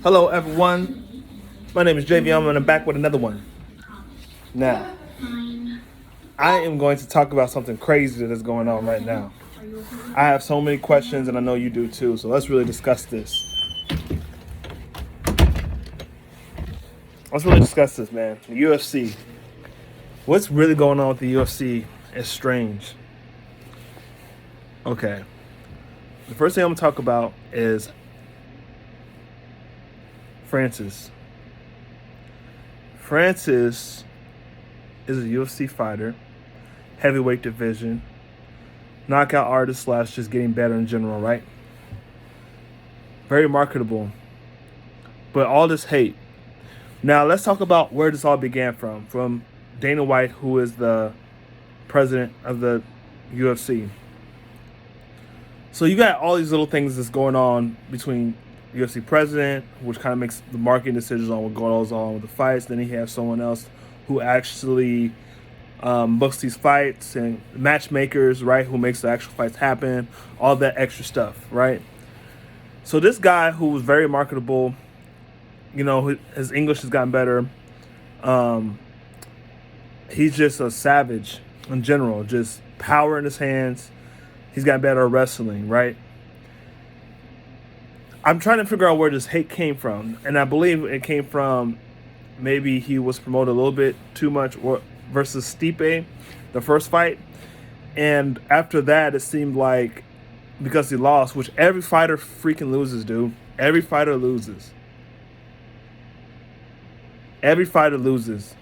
Hello, everyone. My name is JV. I'm back with another one. Now, I am going to talk about something crazy that is going on right now. I have so many questions, and I know you do too. So let's really discuss this. Man. The UFC. What's really going on with the UFC is strange. Okay. The first thing I'm going to talk about is Francis. Francis is a UFC fighter, heavyweight division, knockout artist / just getting better in general, right? Very marketable. But all this hate. Now let's talk about where this all began from. From Dana White, who is the president of the UFC. So you got all these little things that's going on between UFC president, which kind of makes the marketing decisions on what goes on with the fights. Then you have someone else who actually books these fights, and matchmakers, right, who makes the actual fights happen, all that extra stuff, right? So this guy who was very marketable, his English has gotten better. He's just a savage in general, just power in his hands. He's gotten better at wrestling, right? I'm trying to figure out where this hate came from, and I believe it came from maybe he was promoted a little bit too much versus Stipe, the first fight. And after that, it seemed like because he lost, which every fighter freaking loses, dude. Every fighter loses. Every fighter loses.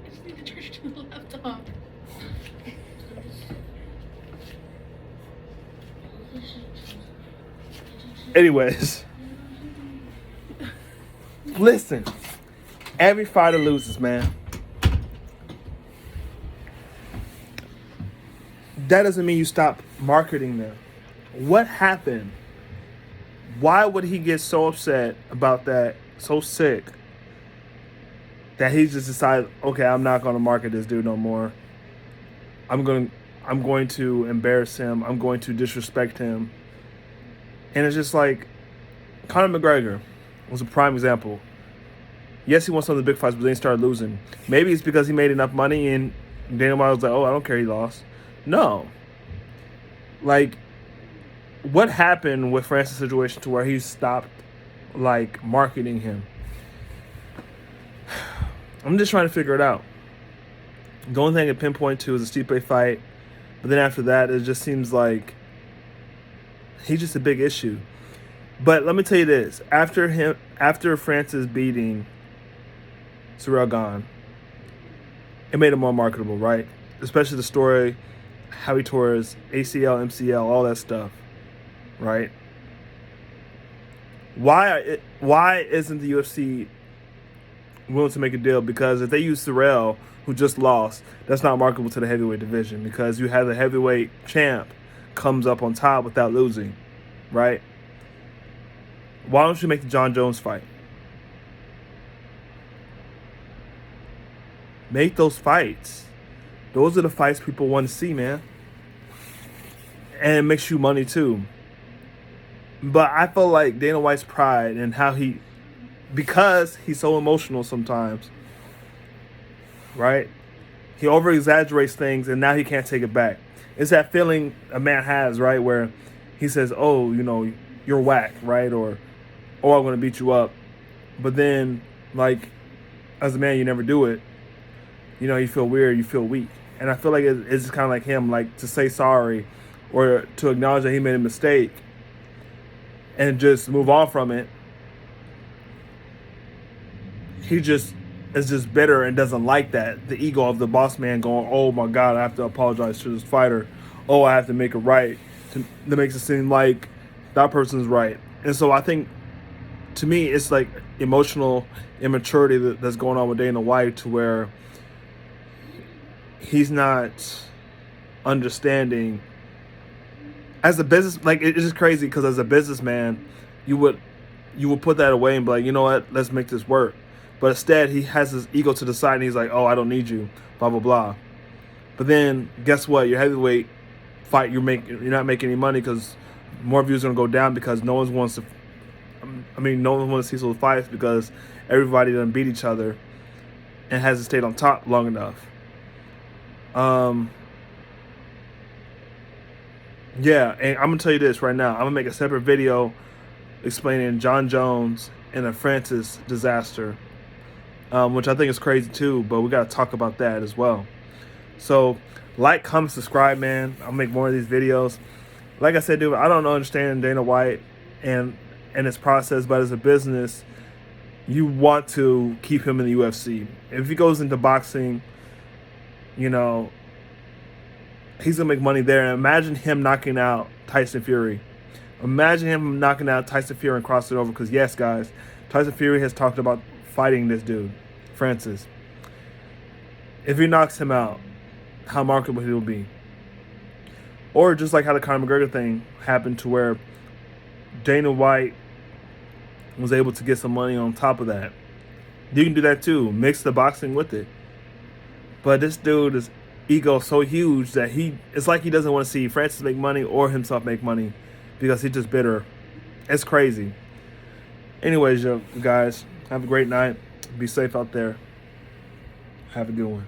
I just need to charge to the laptop. Anyways, listen. Every fighter loses, man. That doesn't mean you stop marketing them. What happened? Why would he get so upset about that, so sick, that he just decided, okay, I'm not going to market this dude no more. I'm going to embarrass him. I'm going to disrespect him. And it's just like, Conor McGregor was a prime example. Yes, he won some of the big fights, but then he started losing. Maybe it's because he made enough money and Dana White was like, oh, I don't care he lost. No. Like, what happened with Francis' situation to where he stopped, marketing him? I'm just trying to figure it out. The only thing I can pinpoint to is the Stipe fight. But then after that, it just seems like he's just a big issue. But let me tell you this. After Francis beating Ciryl Gane, it made him more marketable, right? Especially the story, how he tore his ACL, MCL, all that stuff, right? Why isn't the UFC willing to make a deal? Because if they use Ciryl, who just lost, that's not marketable to the heavyweight division, because you have the heavyweight champ comes up on top without losing, right? Why don't you make the John Jones fight? Make those fights. Those are the fights people want to see, man. And it makes you money too. But I feel like Dana White's pride and how because he's so emotional sometimes, right? He over-exaggerates things and now he can't take it back. It's that feeling a man has, right, where he says, oh, you're whack, right? Or, oh, I'm going to beat you up. But then, as a man, you never do it. You feel weird, you feel weak. And I feel like it's kind of like him, to say sorry or to acknowledge that he made a mistake and just move on from it. He just is just bitter and doesn't like that. The ego of the boss man going, oh my God, I have to apologize to this fighter. Oh, I have to make it right. That makes it seem like that person's right. And so I think, to me, it's like emotional immaturity that's going on with Dana White, to where he's not understanding. As a business, it's just crazy, because as a businessman, you would put that away and be like, you know what, let's make this work. But instead, he has his ego to the side, and he's like, oh, I don't need you, blah, blah, blah. But then guess what? Your heavyweight fight, you're not making any money because more views are gonna go down because no one wants to. No one wants to see those fights because everybody done beat each other and hasn't stayed on top long enough. Yeah, and I'm gonna tell you this right now. I'm gonna make a separate video explaining Jon Jones and the Francis disaster, which I think is crazy too. But we gotta talk about that as well. So, like, comment, subscribe, man. I'll make more of these videos. Like I said, dude, I don't understand Dana White and its process, but as a business, you want to keep him in the UFC. If he goes into boxing, you know, he's gonna make money there. And imagine him knocking out Tyson Fury. Imagine him knocking out Tyson Fury and crossing over. Because yes, guys, Tyson Fury has talked about fighting this dude, Francis. If he knocks him out, how marketable he will be. Or just like how the Conor McGregor thing happened, to where Dana White was able to get some money on top of that. You can do that too. Mix the boxing with it. But this dude is ego so huge that it's like he doesn't want to see Francis make money or himself make money because he's just bitter. It's crazy. Anyways, you guys, have a great night. Be safe out there. Have a good one.